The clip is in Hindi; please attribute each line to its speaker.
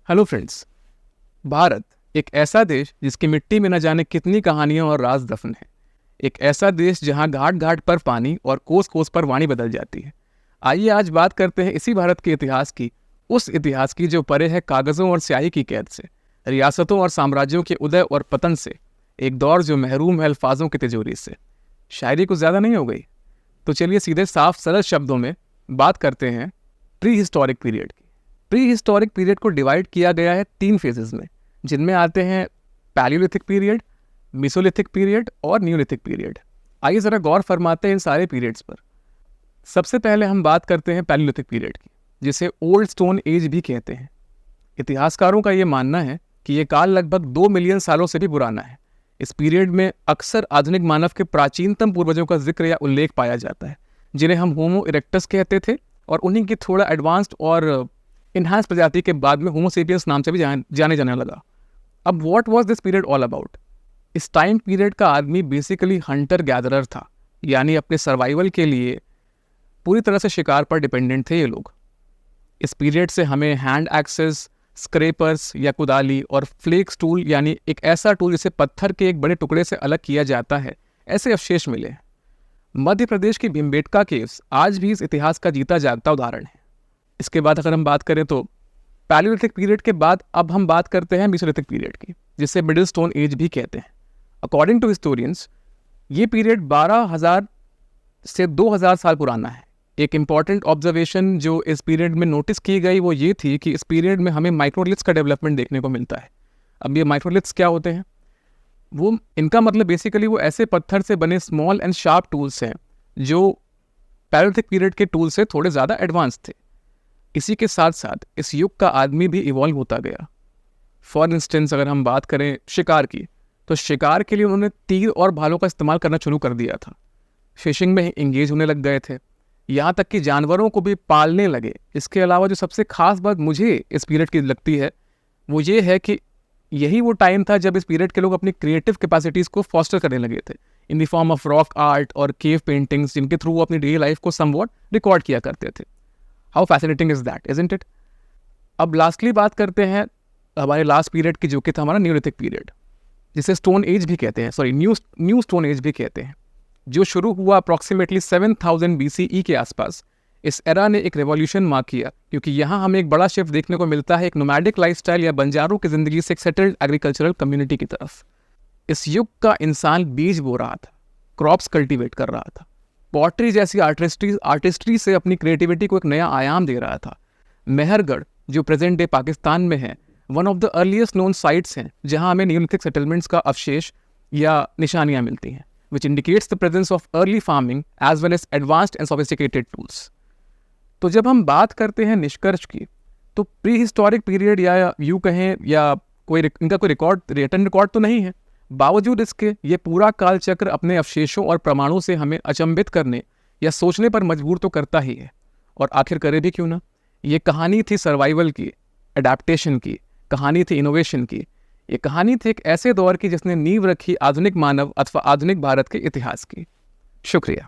Speaker 1: Hello friends. भारत एक ऐसा देश जिसकी मिट्टी में न जाने कितनी कहानियां और राज दफन है। एक ऐसा देश जहां घाट घाट पर पानी और कोस कोस पर वाणी बदल जाती है। आइए आज बात करते हैं इसी भारत के इतिहास की, उस इतिहास की जो परे है कागजों और स्याही की कैद से, रियासतों और साम्राज्यों के उदय और पतन से, एक दौर जो महरूम है अल्फाजों की तिजोरी से। शायरी कुछ ज़्यादा नहीं हो गई? तो चलिए सीधे साफ सरल शब्दों में बात करते हैं प्री हिस्टोरिक पीरियड की। प्री हिस्टोरिक पीरियड को डिवाइड किया गया है 3 फेजेस में, जिनमें आते हैं पैलियोलिथिक पीरियड, मेसोलिथिक पीरियड और न्यूलिथिक पीरियड। आइए ज़रा गौर फरमाते हैं इन सारे पीरियड्स पर। सबसे पहले हम बात करते हैं पैलियोलिथिक पीरियड की, जिसे ओल्ड स्टोन एज भी कहते हैं। इतिहासकारों का ये मानना है कि ये काल लगभग 2 मिलियन सालों से भी पुराना है। इस पीरियड में अक्सर आधुनिक मानव के प्राचीनतम पूर्वजों का जिक्र या उल्लेख पाया जाता है, जिन्हें हम होमो इरेक्टस कहते थे, और उन्हीं की थोड़ा एडवांस्ड और इन्हांस प्रजाति के बाद में होमो सेपियंस नाम से भी जाने जाने लगा। अब what was this period all about? इस टाइम पीरियड का आदमी बेसिकली हंटर गैदरर था, यानी अपने सर्वाइवल के लिए पूरी तरह से शिकार पर डिपेंडेंट थे ये लोग। इस पीरियड से हमें हैंड एक्सेस, स्क्रेपर्स या कुदाली और फ्लेक्स टूल, यानी एक ऐसा टूल जिसे पत्थर के एक बड़े टुकड़े से अलग किया जाता है, ऐसे अवशेष मिले। मध्य प्रदेश की भीमबेटका केव्स आज भी इस इतिहास का जीता जागता उदाहरण है। इसके बाद अगर हम बात करें तो पैलियोलिथिक पीरियड के बाद अब हम बात करते हैं मेसोलिथिक पीरियड की, जिसे मिडिल स्टोन एज भी कहते हैं। अकॉर्डिंग टू हिस्टोरियंस ये पीरियड 12,000 से 2,000 साल पुराना है। एक इम्पॉर्टेंट ऑब्जर्वेशन जो इस पीरियड में नोटिस की गई वो ये थी कि इस पीरियड में हमें माइक्रोलिथ्स का डेवलपमेंट देखने को मिलता है। अब ये माइक्रोलिथ्स क्या होते हैं? वो इनका मतलब बेसिकली वो ऐसे पत्थर से बने स्मॉल एंड शार्प टूल्स हैं जो पैलियोलिथिक पीरियड के टूल से थोड़े ज़्यादा एडवांस थे। इसी के साथ साथ इस युग का आदमी भी इवॉल्व होता गया। फॉर इंस्टेंस अगर हम बात करें शिकार की, तो शिकार के लिए उन्होंने तीर और भालों का इस्तेमाल करना शुरू कर दिया था। फिशिंग में इंगेज होने लग गए थे, यहाँ तक कि जानवरों को भी पालने लगे। इसके अलावा जो सबसे खास बात मुझे इस पीरियड की लगती है वो ये है कि यही वो टाइम था जब इस पीरियड के लोग अपनी क्रिएटिव कैपेसिटीज़ को फॉस्टर करने लगे थे in the form of rock art और केव पेंटिंग्स, जिनके थ्रू वो अपनी डेली लाइफ को समवॉट रिकॉर्ड किया करते थे। How fascinating is that, isn't it? अब लास्टली बात करते हैं हमारे लास्ट पीरियड की, जो कि था हमारा न्यूलिथिक पीरियड, जिसे स्टोन एज भी कहते हैं, सॉरी न्यू स्टोन एज भी कहते हैं, जो शुरू हुआ अप्रॉक्सीमेटली 7000 BCE के आसपास। इस एरा ने एक रेवोल्यूशन मार्क किया, क्योंकि यहाँ हमें एक बड़ा शिफ्ट देखने को मिलता है एक नोमैडिक लाइफस्टाइल या बंजारों की जिंदगी से एक सेटल्ड एग्रीकल्चरल कम्युनिटी की तरफ। इस युग का इंसान बीज बो रहा था, क्रॉप्स कल्टीवेट कर रहा था, पॉटरी जैसी आर्टिस्ट्री से अपनी क्रिएटिविटी को एक नया आयाम दे रहा था। मेहरगढ़, जो प्रेजेंट डे पाकिस्तान में है, one of the earliest known sites हैं जहां हमें न्यूलिथिक सेटलमेंट्स का अवशेष या निशानियां मिलती हैं, which indicates the presence of early farming as well as advanced and sophisticated tools. तो जब हम बात करते हैं निष्कर्ष की, तो प्री हिस्टोरिक पीरियड या यूँ कहें या इनका कोई रिटर्न रिकॉर्ड तो नहीं है। बावजूद इसके ये पूरा काल चक्र अपने अवशेषों और प्रमाणों से हमें अचंभित करने या सोचने पर मजबूर तो करता ही है। और आखिर करे भी क्यों ना? ये कहानी थी सर्वाइवल की, एडेप्टेशन की, कहानी थी इनोवेशन की, ये कहानी थी एक ऐसे दौर की जिसने नींव रखी आधुनिक मानव अथवा आधुनिक भारत के इतिहास की। शुक्रिया।